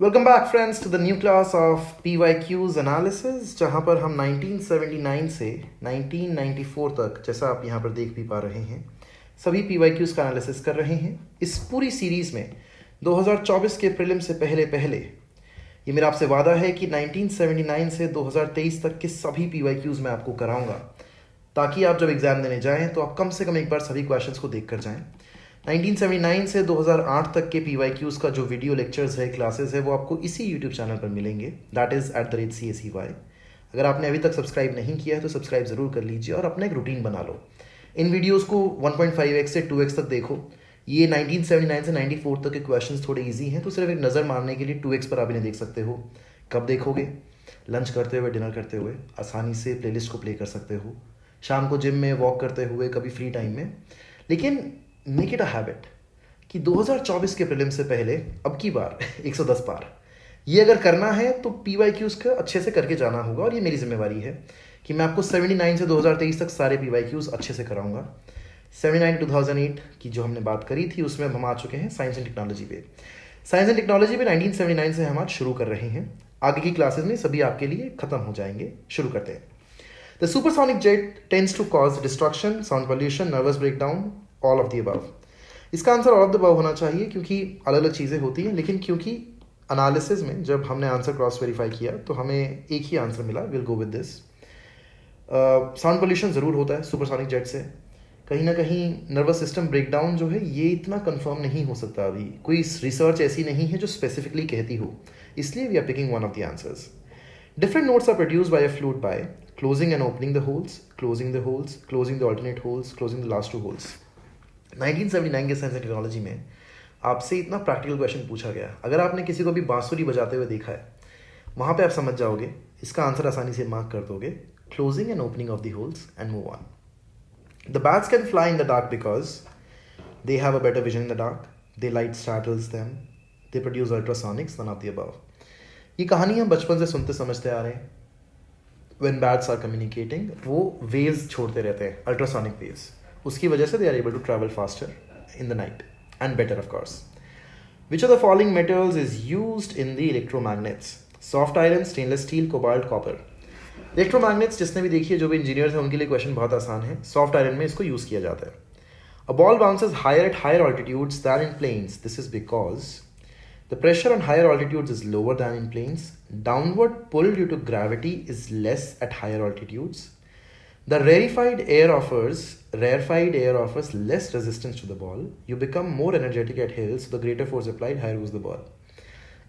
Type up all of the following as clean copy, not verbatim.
Welcome back friends to the new class of PYQs analysis, जहाँ पर हम 1979 से 1994 तक, जैसा आप यहाँ पर देख भी पा रहे हैं, सभी PYQs का एनालिसिस कर रहे हैं। इस पूरी सीरीज़ में 2024 के प्रीलिम से पहले पहले ये मेरा आपसे वादा है कि 1979 से 2023 तक के सभी PYQs मैं आपको कराऊंगा, ताकि आप जब एग्ज़ाम देने जाएं तो आप कम से कम एक बार सभी क्वेश्चंस को देख कर जाएं। 1979 से 2008 तक के PYQs का जो वीडियो लेक्चर्स है, क्लासेस है, वो आपको इसी यूट्यूब चैनल पर मिलेंगे, दैट इज़ @CSEY। अगर आपने अभी तक सब्सक्राइब नहीं किया है तो सब्सक्राइब ज़रूर कर लीजिए और अपना एक रूटीन बना लो। इन वीडियोस को 1.5x से 2x तक देखो। ये 1979 से 94 तक के क्वेश्चंस थोड़े ईजी हैं, तो सिर्फ एक नज़र मारने के लिए 2x पर आप इन्हें देख सकते हो। कब देखोगे? लंच करते हुए, डिनर करते हुए, आसानी से प्लेलिस्ट को प्ले कर सकते हो, शाम को जिम में वॉक करते हुए, कभी फ्री टाइम में। लेकिन मेक इट अ हैबिट कि 2024 के प्रीलिम से पहले अब की बार 110 पार ये अगर करना है तो PYQs का अच्छे से करके जाना होगा। और ये मेरी जिम्मेवारी है कि मैं आपको 79 से 2023 तक सारे PYQs अच्छे से कराऊंगा। 79 2008 की जो हमने बात करी थी उसमें हम आ चुके हैं साइंस एंड टेक्नोलॉजी पे। साइंस एंड टेक्नोलॉजी पे 1979 से हम आज शुरू कर रहे हैं। आगे की क्लासेस में सभी आपके लिए खत्म हो जाएंगे। शुरू करते हैं। The supersonic jet tends to cause destruction, sound pollution, nervous breakdown, all of the above. इसका answer all of the above होना चाहिए, क्योंकि अलग अलग चीज़ें होती हैं, लेकिन क्योंकि एनालिसिस में जब हमने आंसर क्रॉस वेरीफाई किया तो हमें एक ही आंसर मिला। Will go with this. Sound pollution ज़रूर होता है सुपरसोनिक जेट से। कहीं ना कहीं नर्वस सिस्टम ब्रेकडाउन जो है ये इतना कंफर्म नहीं हो सकता, अभी कोई रिसर्च ऐसी नहीं है जो स्पेसिफिकली कहती हो, इसलिए we are picking one of the answers. Different notes are produced by a flute by closing and opening the holes, closing the holes, closing the alternate holes, closing the last two holes. 1979 के science and technology में आपसे इतना practical question पूछा गया। अगर आपने किसी को भी बांसुरी बजाते हुए देखा है, वहाँ पे आप समझ जाओगे, इसका आंसर आसानी से मार्क कर दोगे। Closing and opening of the holes and move on. The bats can fly in the dark because they have a better vision in the dark, they light startles them, they produce ultrasonics, none of the above. ये कहानी हम बचपन से सुनते समझते आ रहे हैं। When bats are communicating, वो वेव्स छोड़ते रहते हैं, अल्ट्रासोनिक वेव्स। उसकी वजह से they are able to travel faster in the night and better of course. Which of the following metals is used in the electromagnets? Soft iron, stainless steel, cobalt, copper. Electromagnets जिसने भी देखी है, जो भी engineers हैं, उनके लिए question बहुत आसान है। सॉफ्ट आयरन में इसको यूज़ किया जाता है। A ball bounces higher at higher altitudes than in planes. This is because the pressure on higher altitudes is lower than in planes. Downward pull due to gravity is less at higher altitudes. The rarefied air offers less resistance to the ball. You become more energetic at hills, so the greater force applied, higher goes the ball.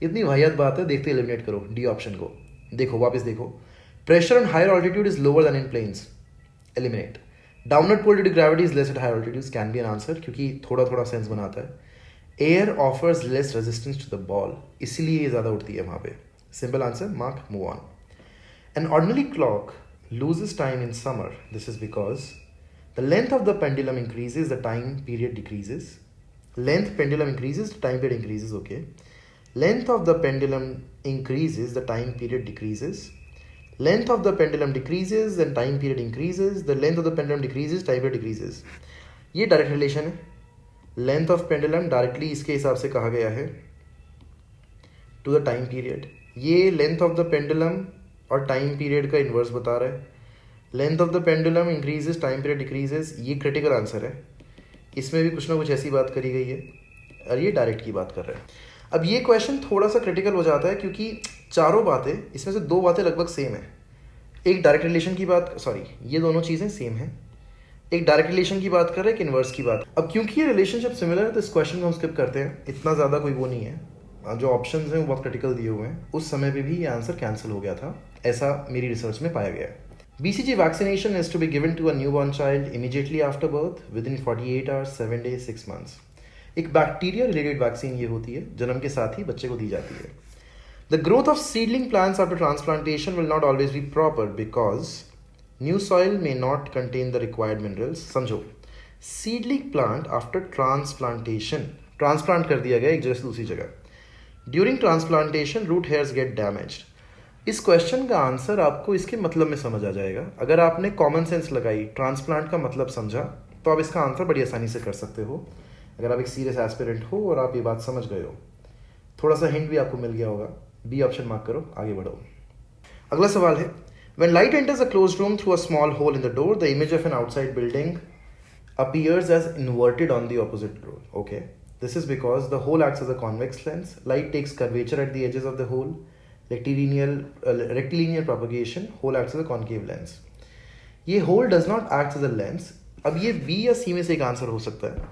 इतनी वाहियात बात है, देखते eliminate करो D option को। देखो, वापस देखो। Pressure on higher altitude is lower than in planes. Eliminate. Downward pull due to gravity is less at higher altitudes can be an answer, क्योंकि थोड़ा थोड़ा सेंस बनाता है। Air offers less resistance to the ball, इसीलिए ये ज़्यादा उड़ती है वहाँ पे। Simple answer, mark, move on. An ordinary clock loses time in summer. This is because the length of the pendulum increases, the time period decreases. Length pendulum increases, time period increases. Okay, length of the pendulum increases, the time period decreases. Length of the pendulum decreases and time period increases. The length of the pendulum decreases, time period decreases. ये direct relation है। Length of pendulum directly इसके हिसाब से कहा गया है to the time period. ये length of the pendulum और टाइम पीरियड का इन्वर्स बता रहा है। Length of the pendulum increases, time period decreases. ये क्रिटिकल आंसर है। इसमें भी कुछ ना कुछ ऐसी बात करी गई है, और ये डायरेक्ट की बात कर रहे हैं। अब ये क्वेश्चन थोड़ा सा क्रिटिकल हो जाता है, क्योंकि चारों बातें, इसमें से दो बातें लगभग सेम है। एक डायरेक्ट रिलेशन की बात, ये दोनों चीज़ें सेम हैं। एक डायरेक्ट रिलेशन की बात कर रहे हैं, एक इन्वर्स की बात। अब क्योंकि ये रिलेशनशिप सिमिलर है तो इस क्वेश्चन को हम स्किप करते हैं। इतना ज़्यादा कोई वो नहीं है। जो ऑप्शंस हैं वो बहुत क्रिटिकल दिए हुए हैं। उस समय पे भी ये आंसर कैंसिल हो गया था, ऐसा मेरी रिसर्च में पाया गया है। BCG vaccination is to be given to a newborn child immediately after birth within 48 hours, 7 days, 6 months. एक बैक्टीरिया रिलेटेड वैक्सीन ये होती है, जन्म के साथ ही बच्चे को दी जाती है। The growth of seedling plants after transplantation will not always be proper because new soil may not contain the required minerals. समझो, seedling plant after transplantation, transplant कर दिया गया एक जगह से दूसरी जगह, during transplantation root hairs get damaged. इस क्वेश्चन का आंसर आपको इसके मतलब में समझ आ जाएगा। अगर आपने कॉमन सेंस लगाई, ट्रांसप्लांट का मतलब समझा, तो आप इसका आंसर बड़ी आसानी से कर सकते हो। अगर आप एक सीरियस एस्पिरेंट हो और आप ये बात समझ गए हो, थोड़ा सा हिंट भी आपको मिल गया होगा। बी ऑप्शन मार्क करो, आगे बढ़ो। अगला सवाल है, when light enters a closed room through a small hole in the door, the image of an outside building appears as inverted on the opposite door. Okay, this is because the hole acts as a convex lens. Light takes curvature at the edges of the hole. Rectilinear propagation, hole acts as a concave lens. ये hole does not act as a lens. अब ये B या C में से एक answer हो सकता है।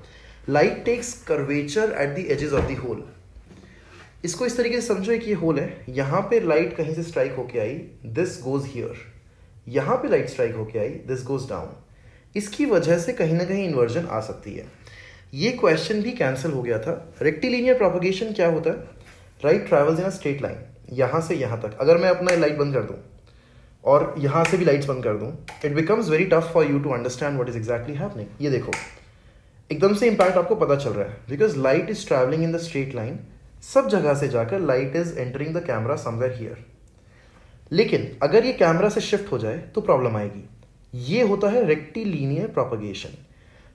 Light takes curvature at the edges of the hole. इसको इस तरीके से समझो कि ये होल है, यहाँ पे लाइट कहीं से स्ट्राइक होके आई, दिस गोज हियर, यहाँ पे लाइट स्ट्राइक होके आई, दिस गोज डाउन। इसकी वजह से कहीं ना कहीं इन्वर्जन आ सकती है। ये क्वेश्चन भी कैंसिल हो गया था। रेक्टिलिनियर प्रोपगेशन क्या होता है? Light travels in a straight line, यहाँ से यहाँ तक। अगर मैं अपना लाइट बंद कर दूँ और यहाँ से भी लाइट्स बंद कर दूँ, it becomes very tough for you to understand what is exactly happening. ये देखो, एकदम से इम्पैक्ट आपको पता चल रहा है, because light is travelling in the straight line. सब जगह से जाकर light is entering the camera somewhere here. लेकिन अगर ये कैमरा से शिफ्ट हो जाए तो प्रॉब्लम आएगी। ये होता है रेक्टिलिनियर प्रोपगेशन।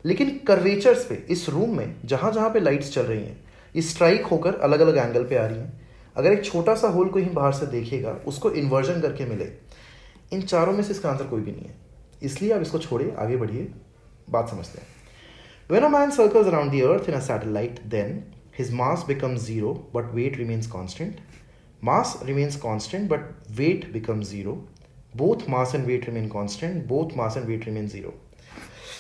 लेकिन कर्वेचर्स पे इस रूम में जहां जहां पे लाइट्स चल रही हैं, ये स्ट्राइक होकर अलग अलग एंगल पे आ रही हैं। अगर एक छोटा सा होल कोई बाहर से देखेगा, उसको इन्वर्जन करके मिले। इन चारों में से इसका आंसर कोई भी नहीं है, इसलिए आप इसको छोड़िए, आगे बढ़िए, बात समझते हैं। When a man circles around the earth in a satellite, then his mass becomes zero, but weight remains constant. Mass remains constant, but weight becomes zero. Both mass and weight remain constant. Both mass and weight remain zero.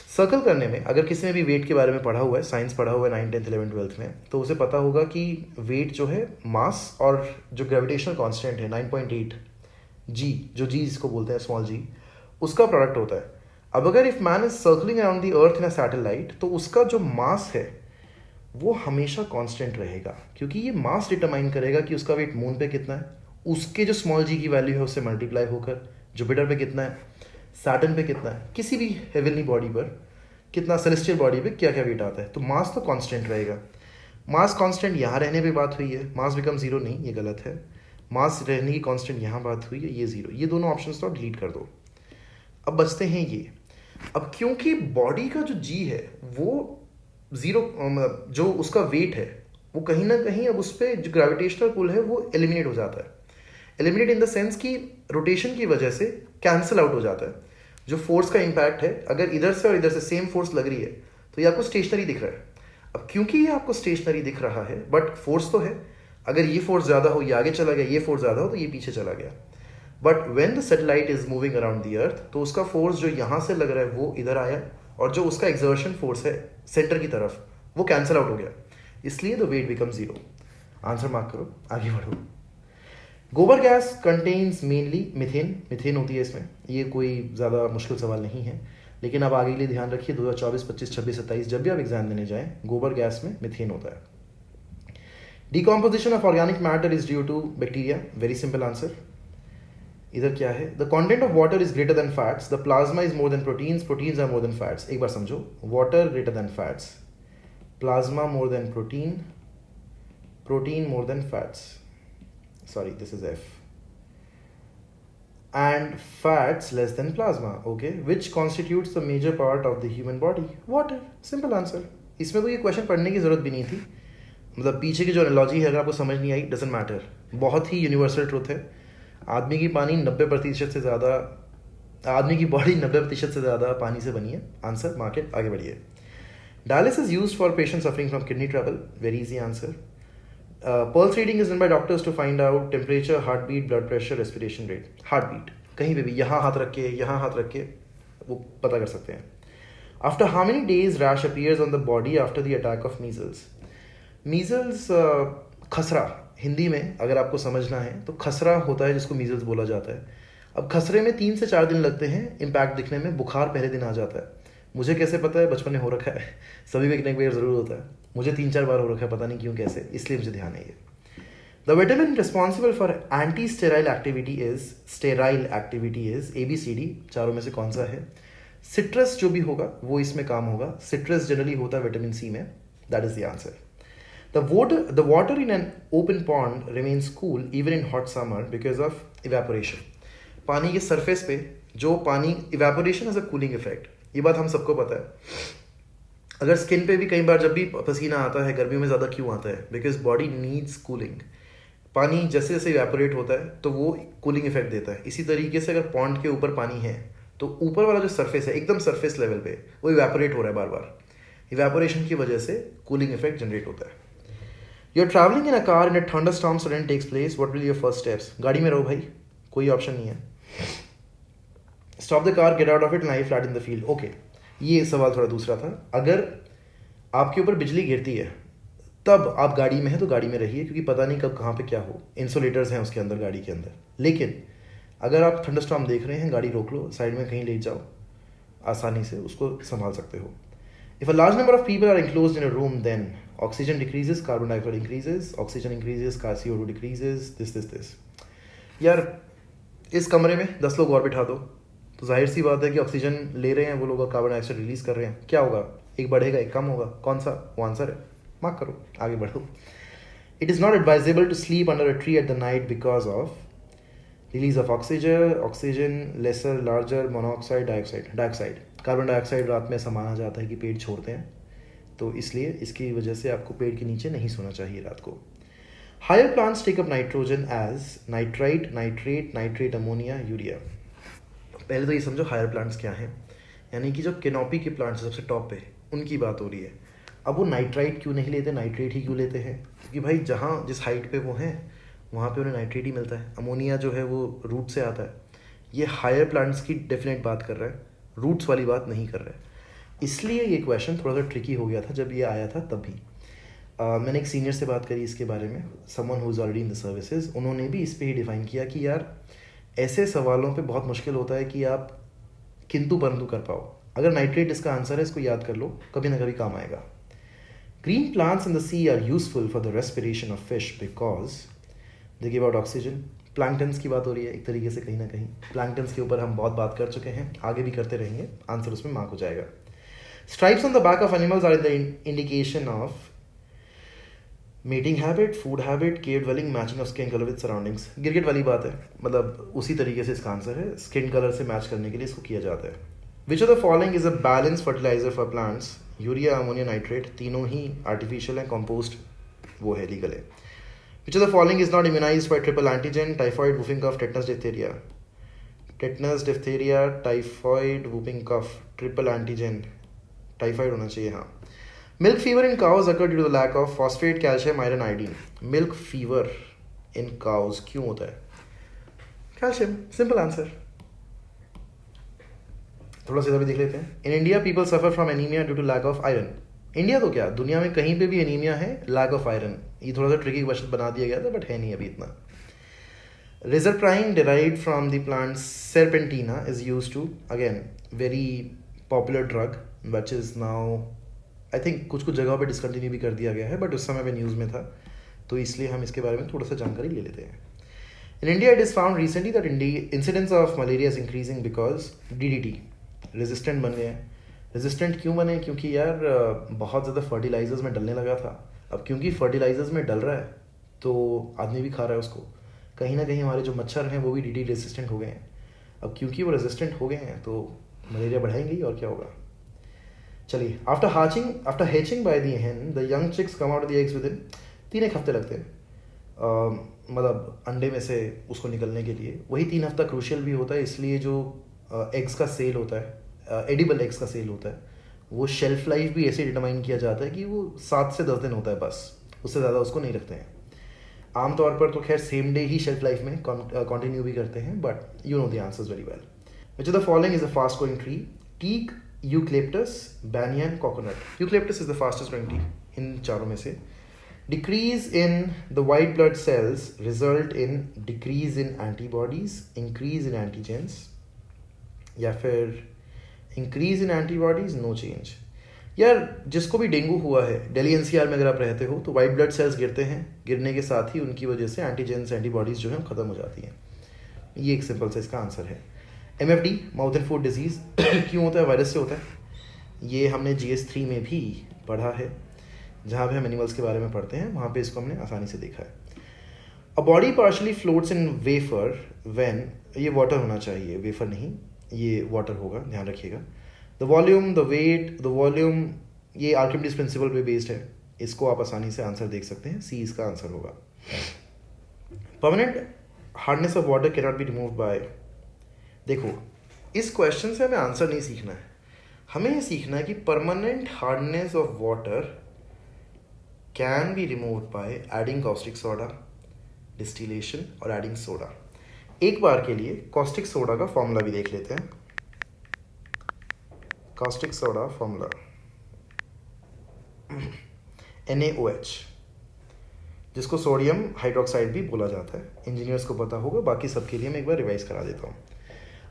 Circle करने में अगर किसी ने भी wait के बारे में पढ़ा हुआ है, साइंस पढ़ा हुआ है 9th 10th 11th 12th में, तो उसे पता होगा कि वेट जो है मास और जो ग्रेविटेशनल कांस्टेंट है 9.8 जी, जो जी जिसको बोलते हैं स्मॉल जी, उसका प्रोडक्ट होता है। अब अगर if man is circling around the earth in a satellite, तो उसका जो मास है वो हमेशा कांस्टेंट रहेगा, क्योंकि ये मास डिटरमाइन करेगा कि उसका वेट मून पे कितना है, उसके जो स्मॉल जी की वैल्यू है उससे मल्टीप्लाई होकर जुपिटर पे कितना है, सैटर्न पे कितना है, किसी भी हेवनली बॉडी पर कितना, सेलेस्टियल बॉडी पे क्या क्या वेट आता है। तो मास तो कांस्टेंट रहेगा। मास कांस्टेंट यहाँ रहने पे बात हुई है, मास बिकम जीरो नहीं, ये गलत है। मास रहने की कांस्टेंट यहाँ बात हुई है, ये जीरो। ये दोनों ऑप्शंस तो डिलीट कर दो। अब बचते हैं ये। अब क्योंकि बॉडी का जो जी है वो जीरो, जो उसका वेट है वो कहीं ना कहीं अब उस पर जो ग्रेविटेशनल पुल है वो एलिमिनेट हो जाता है। एलिमिनेट इन द सेंस कि रोटेशन की वजह से कैंसिल आउट हो जाता है। जो फोर्स का इम्पैक्ट है, अगर इधर से और इधर से सेम फोर्स लग रही है तो ये आपको स्टेशनरी दिख रहा है। अब क्योंकि ये आपको स्टेशनरी दिख रहा है बट फोर्स तो है, अगर ये फोर्स ज़्यादा हो ये आगे चला गया, ये फोर्स ज़्यादा हो तो ये पीछे चला गया। But when the satellite is moving around the earth, तो उसका फोर्स जो यहाँ से लग रहा है वो इधर आया, और जो उसका एक्सर्शन फोर्स है सेंटर की तरफ वो कैंसिल आउट हो गया, इसलिए the weight become zero. Answer mark करो, आगे बढ़ो। गोबर gas contains mainly methane, methane होती है इसमें। ये कोई ज़्यादा मुश्किल सवाल नहीं है, लेकिन आप आगे के लिए ध्यान रखिए 2024, 25, 26, 27 जब भी आप एग्जाम देने जाएं, गोबर गैस में मीथेन होता है। Decomposition of organic matter is due to bacteria, very simple answer. इधर क्या है? The content of water is greater than fats, the plasma is more than proteins, proteins are more than fats. एक बार समझो, water greater than fats, plasma more than protein, protein more than fats, sorry this is F, and fats less than plasma, okay, which constitutes the major part of the human body? Water, simple answer। इसमें तो ये question पढ़ने की जरूरत भी नहीं थी, मतलब पीछे की जो एनालॉजी है अगर आपको समझ नहीं आई, डजंट मैटर, बहुत ही यूनिवर्सल ट्रूथ है। आदमी की पानी 90% से ज़्यादा, आदमी की बॉडी 90% से ज़्यादा पानी से बनी है। आंसर मार्केट, आगे बढ़िए। Dialysis used for patient suffering from kidney trouble, very easy answer. Pulse reading is done by doctors to find out temperature, heartbeat, blood pressure, respiration rate. Heartbeat कहीं पे भी यहाँ हाथ रख के, यहाँ हाथ रख के वो पता कर सकते हैं। After how many days rash appears on the body after the attack of measles? Measles खसरा, हिंदी में अगर आपको समझना है तो खसरा होता है जिसको measles बोला जाता है। अब खसरे में 3 से 4 दिन लगते हैं इम्पैक्ट दिखने में, बुखार पहले दिन आ जाता है। मुझे कैसे पता है? बचपन में हो रखा है, सभी को एक बार जरूर होता है, मुझे 3-4 बार हो रखा है, पता नहीं क्यों कैसे, इसलिए मुझे ध्यान है ये। The vitamin responsible for anti sterile activity is ABCD, चारों में से कौन सा है? सिट्रस जो भी होगा वो इसमें काम होगा। सिट्रस जनरली होता है विटामिन सी में, that is the answer. The water in an open pond remains cool even in hot summer because of evaporation. पानी के सरफेस पे जो पानी, evaporation as a cooling effect, ये बात हम सबको पता है। अगर स्किन पे भी कई बार जब भी पसीना आता है गर्मियों में ज़्यादा क्यों आता है, बिकॉज बॉडी नीड्स कूलिंग। पानी जैसे जैसे इवेपोरेट होता है तो वो कूलिंग इफेक्ट देता है। इसी तरीके से अगर पॉन्ड के ऊपर पानी है तो ऊपर वाला जो सरफेस है एकदम सरफेस लेवल पे वो इवेपोरेट हो रहा है बार बार। इवेपोरेशन की वजह से कूलिंग इफेक्ट जनरेट होता है। You are travelling in a car in a thunderstorm sudden takes place, what will your first steps? गाड़ी में रहो भाई, कोई ऑप्शन नहीं है। Stop the car, get out of it, lie flat in the field. Okay, ये सवाल थोड़ा दूसरा था। अगर आपके ऊपर बिजली गिरती है तब आप गाड़ी में हैं तो गाड़ी में रहिए, क्योंकि पता नहीं कब कहाँ पे क्या हो। इंसुलेटर्स हैं उसके अंदर, गाड़ी के अंदर। लेकिन अगर आप थंडरस्टॉर्म देख रहे हैं, गाड़ी रोक लो, साइड में कहीं ले जाओ, आसानी से उसको संभाल सकते हो। If a large number of people are enclosed in a room, then oxygen decreases, carbon dioxide increases, oxygen increases, CO2 decreases, this. यार इस कमरे में 10 लोग और बिठा दो तो जाहिर सी बात है कि ऑक्सीजन ले रहे हैं वो लोग और कार्बन डाइऑक्साइड रिलीज कर रहे हैं, क्या होगा? एक बढ़ेगा एक कम होगा, कौन सा? वो आंसर है। मार्क करो, आगे बढ़ो। It is not advisable to sleep under a tree at the night because of release of oxygen lesser larger monoxide dioxide. Carbon dioxide रात में ऐसा माना जाता है कि पेड़ छोड़ते हैं, तो इसलिए इसकी वजह से आपको पेड़ के नीचे नहीं सोना चाहिए रात को। Higher plants take up nitrogen as nitrite, nitrate, nitrate ammonia, urea. पहले तो ये समझो हायर प्लांट्स क्या हैं, यानी कि जो कैनोपी के प्लांट्स सबसे टॉप पे उनकी बात हो रही है। अब वो नाइट्राइट क्यों नहीं लेते, नाइट्रेट ही क्यों लेते हैं? क्योंकि भाई जहाँ जिस हाइट पे वो हैं वहाँ पे उन्हें नाइट्रेट ही मिलता है। अमोनिया जो है वो रूट से आता है। ये हायर प्लांट्स की डेफिनेट बात कर रहा है, रूट्स वाली बात नहीं कर रहा है। इसलिए ये क्वेश्चन थोड़ा सा ट्रिकी हो गया था जब ये आया था तब भी। मैंने एक सीनियर से बात करी इसके बारे में, someone who is already in the services. उन्होंने भी इस पे ही डिफाइन किया कि यार ऐसे सवालों पे बहुत मुश्किल होता है कि आप किंतु परंतु कर पाओ। अगर नाइट्रेट इसका आंसर है, इसको याद कर लो, कभी ना कभी काम आएगा। Green plants in the sea are useful for the respiration of fish because they give out oxygen. Planktons की बात हो रही है एक तरीके से, कहीं ना कहीं प्लैंकटन्स के ऊपर हम बहुत बात कर चुके हैं, आगे भी करते रहेंगे, आंसर उसमें मार्क हो जाएगा। Stripes on the back of animals are in the indication of mating habit, food habit, cave dwelling, matching of skin colour with surroundings. गिरगिट वाली बात है, मतलब उसी तरीके से इसका आंसर है, स्किन कलर से मैच करने के लिए इसको किया जाता है। Which of the following is a balance fertiliser for plants? Urea, ammonia, nitrate, तीनों ही आर्टिफिशियल है, कंपोस्ट वो है, लीगल है। Which of the following is not immunised by triple antigen? Typhoid, whooping cough, tetanus, diphtheria. Tetanus, diphtheria, typhoid, whooping cough, triple antigen typhoid होना चाहिए, हाँ। Milk fever in cows occur due to the lack of phosphate, calcium, iron, iodine. Milk fever in cows क्यों होता है? Calcium, simple answer. थोड़ा सीधा भी देख लेते हैं। In India, people suffer from anemia due to lack of iron. India तो क्या, दुनिया में कहीं पे भी एनीमिया है, lack of iron. ये थोड़ा सा ट्रिकी क्वेश्चन बना दिया गया था, बट है नहीं अभी इतना। Reserpine derived from the plant Serpentina is used to, again, very popular drug, which is now I think कुछ जगहों पे डिसकंटिन्यू भी कर दिया गया है, बट उस समय पे न्यूज़ में था, तो इसलिए हम इसके बारे में थोड़ा सा जानकारी ले लेते हैं। In India it is found recently that incidence of malaria is increasing because DDT resistant बन गए हैं। रेजिस्टेंट क्यों बने? क्योंकि यार बहुत ज़्यादा फर्टिलाइजर्स में डलने लगा था। अब क्योंकि फर्टिलाइजर्स में डल रहा है तो आदमी भी खा रहा है उसको, कहीं ना कहीं हमारे जो मच्छर हैं वो भी DDT रेजिस्टेंट हो गए हैं। अब क्योंकि वो रेजिस्टेंट हो गए हैं तो मलेरिया बढ़ाएंगे ही, और क्या होगा। चलिए, after hatching by the hen the young chicks come out the eggs within 3 हफ्ते लगते हैं, मतलब अंडे में से उसको निकलने के लिए। वही 3 हफ्ता क्रूशियल भी होता है, इसलिए जो एग्स का सेल होता है, एडिबल एग्स का सेल होता है, वो शेल्फ लाइफ भी ऐसे डिटरमाइन किया जाता है कि वो 7 से 10 दिन होता है बस, उससे ज़्यादा उसको नहीं रखते हैं। आमतौर पर तो खैर सेम डे ही शेल्फ लाइफ में कंटिन्यू भी करते हैं, but you know the answers very well. Which of the following is a fast growing tree? Teak, eucalyptus, banyan, coconut. Eucalyptus is the fastest growing tree इन चारों में से। Decrease in the white blood cells result in decrease in antibodies, increase in antigens, या फिर increase in antibodies, no change। यार जिसको भी dengue हुआ है, दिल्ली NCR में अगर आप रहते हो तो वाइट ब्लड सेल्स गिरते हैं, गिरने के साथ ही उनकी वजह से एंटीजेंस एंटीबॉडीज जो है खत्म हो जाती हैं। ये एक सिंपल सा इसका आंसर है। MFD mouth and food disease क्यों होता है? वायरस से होता है। ये हमने GS3 में भी पढ़ा है, जहाँ पे हम एनिमल्स के बारे में पढ़ते हैं, वहाँ पे इसको हमने आसानी से देखा है। A body partially floats in wafer when, ये वाटर होना चाहिए, वेफर नहीं, ये वाटर होगा, ध्यान रखिएगा। The volume, the weight, the volume, ये आर्किमिडीज प्रिंसिपल पे बेस्ड है, इसको आप आसानी से आंसर देख सकते हैं, सी इसका आंसर होगा। Permanent hardness of water can not be remove by, देखो इस क्वेश्चन से हमें आंसर नहीं सीखना है, हमें ये सीखना है कि permanent hardness of water can be removed by adding caustic soda, distillation और एडिंग सोडा। एक बार के लिए कॉस्टिक सोडा का फॉर्मूला भी देख लेते हैं। कॉस्टिक सोडा फॉर्मूला NaOH, जिसको सोडियम हाइड्रोक्साइड भी बोला जाता है, इंजीनियर्स को पता होगा, बाकी सबके लिए मैं एक बार रिवाइज करा देता हूँ।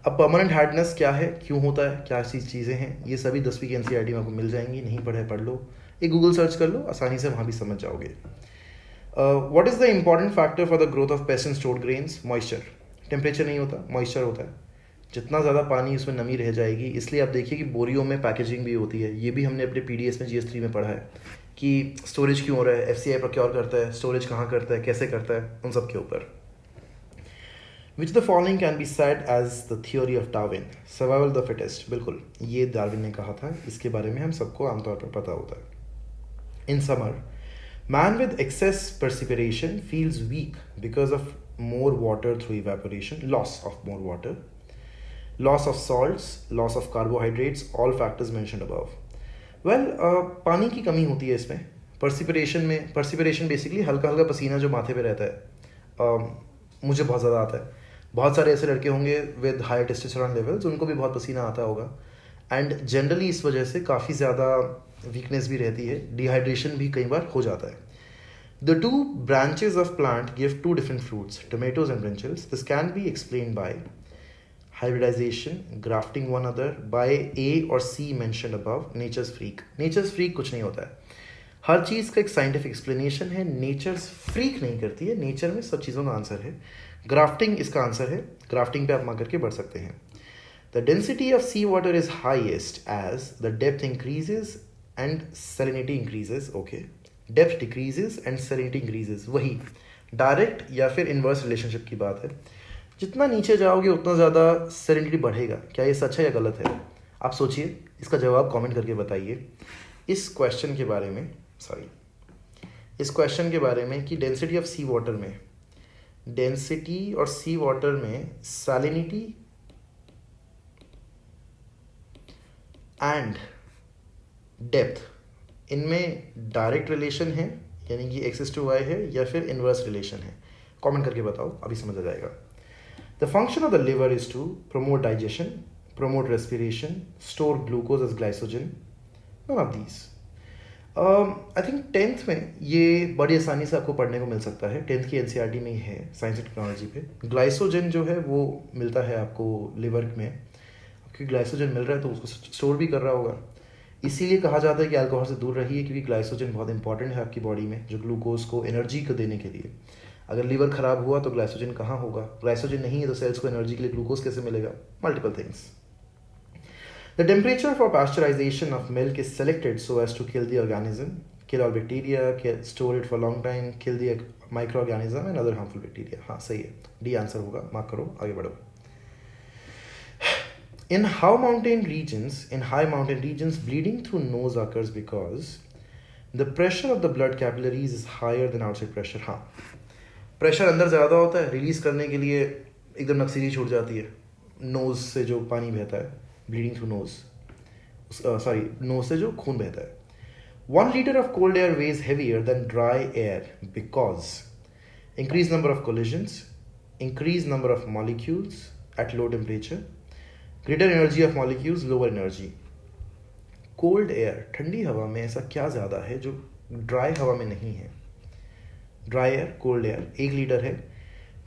अब परमानेंट हार्डनेस क्या है, क्यों होता है, क्या चीज़ें हैं, ये सभी 10वीं की NCERT में आपको मिल जाएंगी, नहीं पढ़े पढ़ लो, एक गूगल सर्च कर लो, आसानी से वहाँ भी समझ जाओगे। What is the important factor for the growth of paste and stored grains? Moisture. Temperature नहीं होता, मॉइस्चर होता है। जितना ज़्यादा पानी उसमें नमी रह जाएगी, इसलिए आप देखिए कि बोरियों में पैकेजिंग भी होती है, ये भी हमने अपने PDS में GS3 में पढ़ा है कि स्टोरेज क्यों हो रहा है, FCI प्रोक्योर करता है, स्टोरेज कहाँ करता है, कैसे करता है, उन सब के ऊपर। Which the following can be said as the theory of Darwin? Survival the fittest, बिल्कुल ये डार्विन ने कहा था, इसके बारे में हम सबको आमतौर पर पता होता है। In summer man with excess precipitation feels weak because of more water through evaporation, loss of more water, loss of salts, loss of carbohydrates, all factors mentioned above. Well, पानी की कमी होती है इसमें, perspiration में, perspiration बेसिकली हल्का हल्का पसीना जो माथे पे रहता है, मुझे बहुत ज़्यादा आता है, बहुत सारे ऐसे लड़के होंगे विद हाई टेस्टोस्टेरोन लेवल्स, उनको भी बहुत पसीना आता होगा, एंड जनरली इस वजह से काफ़ी ज़्यादा वीकनेस भी रहती है, डिहाइड्रेशन भी कई बार हो जाता है। The two branches of plant give two different fruits, tomatoes and brinjals. This can be explained by hybridization, grafting one another, by A or C mentioned above, nature's freak. Nature's freak कुछ नहीं होता है, हर चीज़ का एक scientific explanation है, natures freak नहीं करती है, नेचर में सब चीज़ों का आंसर है। ग्राफ्टिंग इसका आंसर है, ग्राफ्टिंग पे आप मार करके बढ़ सकते हैं। The density of sea water is highest as the depth increases and salinity increases. Okay, depth decreases and salinity increases, वही डायरेक्ट या फिर इन्वर्स रिलेशनशिप की बात है। जितना नीचे जाओगे उतना ज़्यादा salinity बढ़ेगा। क्या ये सच है या गलत है? आप सोचिए, इसका जवाब कमेंट करके बताइए। इस क्वेश्चन के बारे में इस क्वेश्चन के बारे में कि डेंसिटी ऑफ सी वाटर में, डेंसिटी और सी वाटर में सैलिनिटी एंड डेप्थ, इनमें डायरेक्ट रिलेशन है, यानी कि X/Y है, या फिर इन्वर्स रिलेशन है? कमेंट करके बताओ, अभी समझ आ जाएगा। The function of the liver is to promote digestion, promote respiration, store glucose as glycogen, none of these. I think 10th में ये बड़ी आसानी से आपको पढ़ने को मिल सकता है, 10th की NCERT में ही है, साइंस एंड टेक्नोलॉजी पे। ग्लाइसोजन जो है वो मिलता है आपको लिवर में, क्योंकि ग्लाइसोजन मिल रहा है तो उसको स्टोर भी कर रहा होगा, इसीलिए कहा जाता है कि अल्कोहल से दूर रहिए, क्योंकि ग्लाइसोजन बहुत इंपॉर्टेंट है आपकी बॉडी में, जो ग्लूकोज को एनर्जी को देने के लिए। अगर लीवर खराब हुआ तो ग्लाइसोजन कहाँ होगा, ग्लाइसोजन नहीं है तो सेल्स को एनर्जी के लिए ग्लूकोज कैसे मिलेगा, multiple things. The temperature for pasteurization of milk is selected so as to kill the organism, kill all bacteria, store it for long time, kill the micro organism and other harmful bacteria. हाँ सही है, D answer होगा, mark करो, आगे बढ़ो। In high mountain regions, bleeding through nose occurs because the pressure of the blood capillaries is higher than outside pressure. हाँ, pressure अंदर ज़्यादा होता है, रिलीज करने के लिए एकदम नक्सीली छूट जाती है, नोज से जो पानी बहता है, ब्लीडिंग थ्रू नोज, नोज से जो खून बहता है। 1 liter of cold air weighs heavier than dry air because increased number of collisions, increased number of molecules at low temperature, greater energy of molecules, lower energy. Cold air, ठंडी हवा में ऐसा क्या ज़्यादा है जो ड्राई हवा में नहीं है? Dry air, cold air, 1 litre है,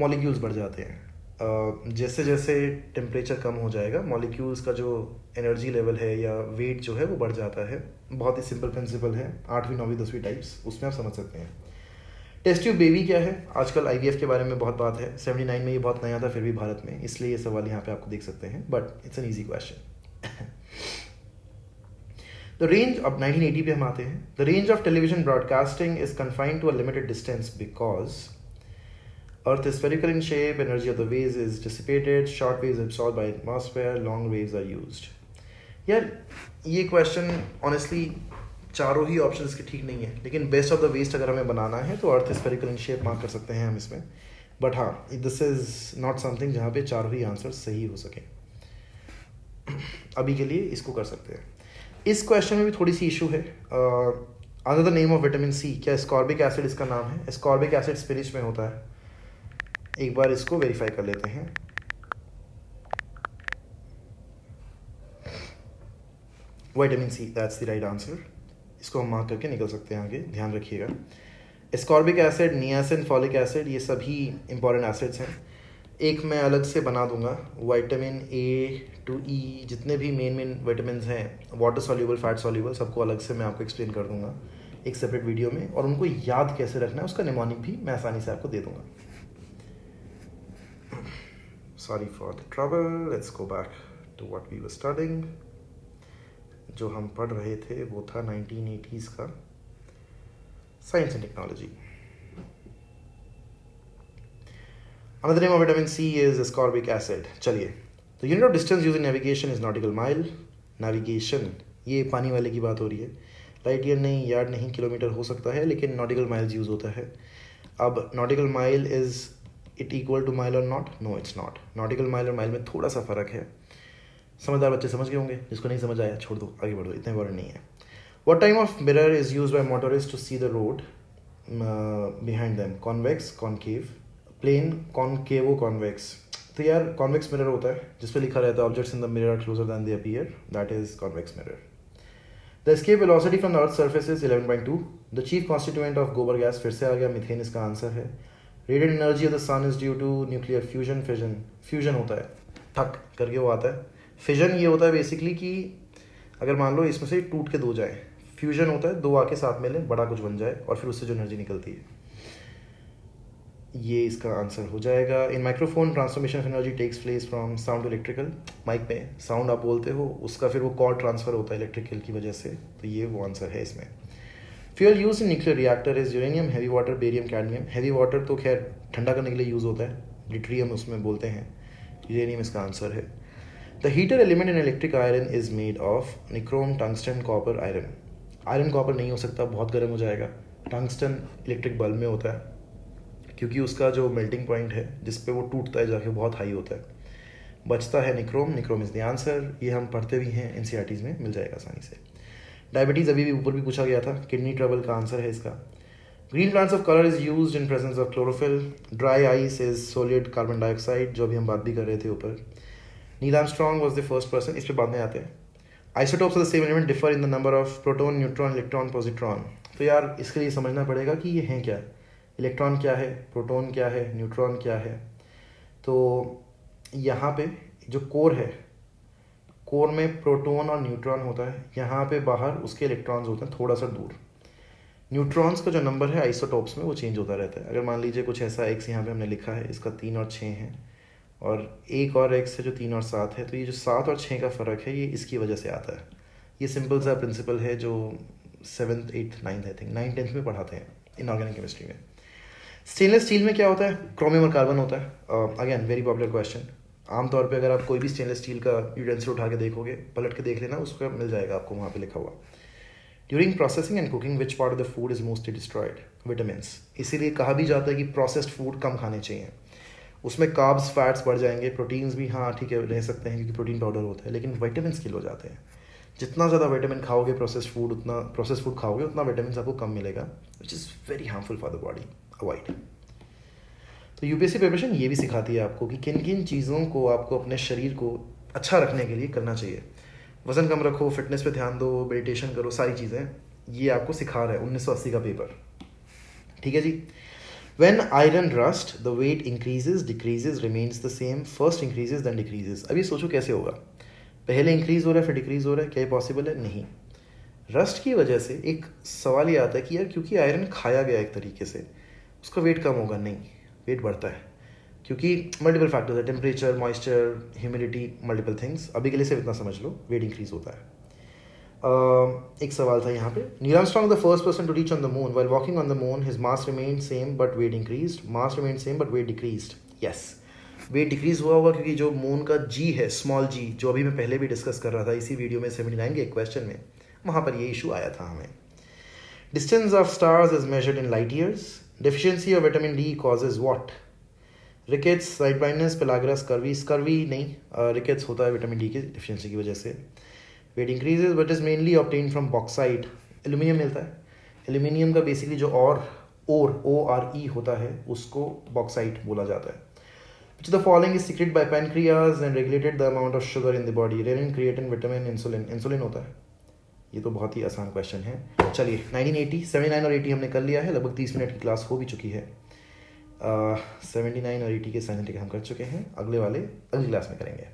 मॉलिक्यूल्स बढ़ जाते हैं। जैसे जैसे टेम्परेचर कम हो जाएगा, मॉलिक्यूल्स का जो एनर्जी लेवल है या वेट जो है वो बढ़ जाता है। बहुत ही सिंपल प्रिंसिपल है, 8वीं 9वीं 10वीं टाइप्स, उसमें आप समझ सकते हैं। टेस्ट ट्यूब बेबी क्या है? आजकल IVF के बारे में बहुत बात है, 79 में ये बहुत नया था फिर भी भारत में, इसलिए ये सवाल यहाँ पे आपको देख सकते हैं, but it's an easy question. The range, अब 1980 पे हम आते हैं। The range of television broadcasting is confined to a limited distance because earth is spherical in shape, energy of the waves is dissipated, short waves absorbed by atmosphere, long waves are used. यार ये question honestly चारों ही option इसके ठीक नहीं है, लेकिन best of the waste अगर हमें बनाना है तो अर्थ स्फेरिकल इन शेप मार्क कर सकते हैं हम इसमें। बट हाँ, दिस इज़ नॉट समथिंग जहाँ पे चारों ही आंसर सही हो सके। अभी के लिए इसको कर सकते हैं। इस क्वेश्चन में भी थोड़ी सी इशू है। Under the name of vitamin C, क्या एस्कॉर्बिक एसिड इसका नाम है? एस्कॉर्बिक एसिड स्पिनिच में होता है। एक बार इसको वेरीफाई कर लेते हैं। Vitamin C, that's the right answer. इसको हम मार्क करके निकल सकते हैं आगे, ध्यान रखिएगा। Ascorbic acid, niacin, folic acid, ये सभी इंपॉर्टेंट एसिड्स हैं। एक मैं अलग से बना दूंगा, विटामिन ए टू ई, जितने भी मेन विटामिन हैं, वाटर सॉल्यूबल, फैट सॉल्यूबल, सबको अलग से मैं आपको एक्सप्लेन कर दूंगा एक सेपरेट वीडियो में, और उनको याद कैसे रखना है उसका निमोनिक भी मैं आसानी से आपको दे दूंगा। Sorry for the trouble, let's go back to what we were studying. जो हम पढ़ रहे थे वो था 1980s का science and technology. Another name of vitamin C is ascorbic acid. चलिए, तो unit of distance use in navigation is nautical mile. Navigation, ये पानी वाले की बात हो रही है। लाइट ईयर नहीं, यार्ड नहीं, किलोमीटर हो सकता है, लेकिन नॉटिकल माइल्स यूज होता है। अब nautical mile is it equal to mile और not? No, it's not. Nautical mile और माइल में थोड़ा सा फर्क है। समझदार बच्चे समझ गए होंगे, जिसको नहीं समझ आया छोड़ दो, आगे बढ़ो, इतना इंपॉर्टेंट नहीं है। What time of mirror is use by motorist to see the road behind them? Convex, concave, plane, concavo, convex. तो यार कॉन्वेक्स मिरर होता है जिस पे लिखा रहता है objects in the mirror are closer than they appear, that is convex mirror. The escape velocity from the earth surface is 11.2। The chief constituent of गोबर गैस, फिर से आ गया, मीथेन इसका आंसर है। Radiated energy of the sun is due to nuclear fusion. Fission, fusion होता है ठक करके वो आता है। फिजन ये होता है बेसिकली कि अगर मान लो इसमें से टूट के दो जाए, फ्यूजन होता है दो आके साथ मिले, बड़ा कुछ बन जाए, और फिर उससे जो एनर्जी निकलती है, ये इसका आंसर हो जाएगा। In microphone transformation of energy takes place from sound to electrical. Mike में साउंड आप बोलते हो, उसका फिर वो कॉर्ड ट्रांसफर होता है इलेक्ट्रिकल की वजह से, तो ये वो आंसर है इसमें। Fuel use in nuclear reactor is uranium, heavy water, barium, cadmium. Heavy water तो खैर ठंडा करने के लिए यूज़ होता है, ड्यूटेरियम उसमें बोलते हैं, यूरेनियम इसका आंसर है। The heater element in electric iron is made of nichrome, tungsten, copper, iron. Iron copper नहीं हो सकता, बहुत गर्म हो जाएगा। टंगस्टन इलेक्ट्रिक बल्ब में होता है क्योंकि उसका जो मेल्टिंग पॉइंट है जिस पे वो टूटता है जाके बहुत हाई होता है। बचता है nichrome, nichrome is the answer. ये हम पढ़ते भी हैं एनसीईआरटीज़ में, मिल जाएगा आसानी से। डायबिटीज़ अभी भी ऊपर भी पूछा गया था, किडनी ट्रबल का आंसर है इसका। Green plants of colour is used in presence of chlorophyll. Dry ice is solid carbon dioxide, जो अभी हम बात भी कर रहे थे ऊपर। Neil Armstrong was the first person, इस पे बाद में आते हैं। Isotopes of the same element differ in the number of proton, neutron, electron, positron. तो यार इसके लिए समझना पड़ेगा कि ये हैं क्या, इलेक्ट्रॉन क्या है, प्रोटॉन क्या है, न्यूट्रॉन क्या है। तो यहाँ पे जो कोर है, कोर में प्रोटॉन और न्यूट्रॉन होता है, यहाँ पे बाहर उसके इलेक्ट्रॉन्स होते हैं थोड़ा सा दूर। न्यूट्रॉन्स का जो नंबर है आइसोटोप्स में वो चेंज होता रहता है। अगर मान लीजिए कुछ ऐसा एक्स यहाँ पे हमने लिखा है, इसका 3 और 6 है, और एक और एक्स है जो 3 और 7 है, तो ये जो 7 और 6 का फ़र्क है ये इसकी वजह से आता है। ये सिंपल सा प्रिंसिपल है जो 7th 8th 9th I think 9th 10th में पढ़ाते हैं इनऑर्गेनिक केमिस्ट्री में। स्टेनलेस स्टील में क्या होता है? क्रोमियम और कार्बन होता है। Again very popular question. आमतौर पे अगर आप कोई भी स्टेनलेस स्टील का यूटेंसिल उठा के देखोगे, पलट के देख लेना, उसका मिल जाएगा आपको वहाँ पे लिखा हुआ। During processing and cooking which part of the food is mostly destroyed? Vitamin. इसीलिए कहा भी जाता है कि प्रोसेस्ड फूड कम खाने चाहिए, उसमें कार्ब्स, फैट्स बढ़ जाएंगे। प्रोटीन्स भी हाँ ठीक है रह सकते हैं क्योंकि प्रोटीन पाउडर होता है, लेकिन विटामिन किल हो जाते हैं। जितना ज़्यादा विटामिन खाओगे प्रोसेस्ड फूड खाओगे, उतना विटामिन आपको कम मिलेगा, which is very harmful for the body, avoid. तो यूपीएससी प्रिपरेशन ये भी सिखाती है आपको कि किन किन चीज़ों को आपको अपने शरीर को अच्छा रखने के लिए करना चाहिए। वज़न कम रखो, फिटनेस पे ध्यान दो, मेडिटेशन करो, सारी चीज़ें ये आपको सिखा रहा है 1980 का पेपर। ठीक है जी। When iron rust, the weight increases, decreases, remains the same. First increases, then decreases. अभी सोचो कैसे होगा, पहले इंक्रीज हो रहा है फिर डिक्रीज हो रहा है, क्या ये पॉसिबल है? नहीं। रस्ट की वजह से एक सवाल ये आता है कि यार क्योंकि आयरन खाया गया एक तरीके से, उसका वेट कम होगा? नहीं, वेट बढ़ता है क्योंकि मल्टीपल फैक्टर्स है, temperature, moisture, humidity, multiple things. अभी के लिए सिर्फ इतना समझ लो, वेट इंक्रीज होता है। एक सवाल था यहाँ पे, Neil Armstrong the first person to reach on the moon, while walking on the moon his mass remained same but weight increased. Mass remained same but weight decreased. Yes, weight decrease हुआ होगा क्योंकि जो moon का जी है, small जी, जो अभी मैं पहले भी डिस्कस कर रहा था इसी वीडियो में 79 के एक क्वेश्चन में, वहाँ पर ये इशू आया था हमें। Distance of stars is measured in light years. Deficiency of vitamin D causes what? Rickets, sight blindness, pellagra, scurvy. Scurvy नहीं, rickets होता है विटामिन डी की डिफिशियंसी की वजह से. Weight increases but is mainly obtained from bauxite. Aluminium मिलता है. Aluminium का बेसिकली जो और ORE होता है उसको बॉक्साइट बोला जाता है. Which of the following is secreted by pancreas and regulated the amount of sugar in the body? Renin, creatine, vitamin, insulin. Insulin होता है. ये तो बहुत ही आसान क्वेश्चन है. चलिए 1980, 79 और 80 हमने कर लिया है. लगभग 30 मिनट की क्लास हो भी चुकी है. 79 और 80 के साइंटिफिक हम कर चुके हैं. अगली क्लास में करेंगे.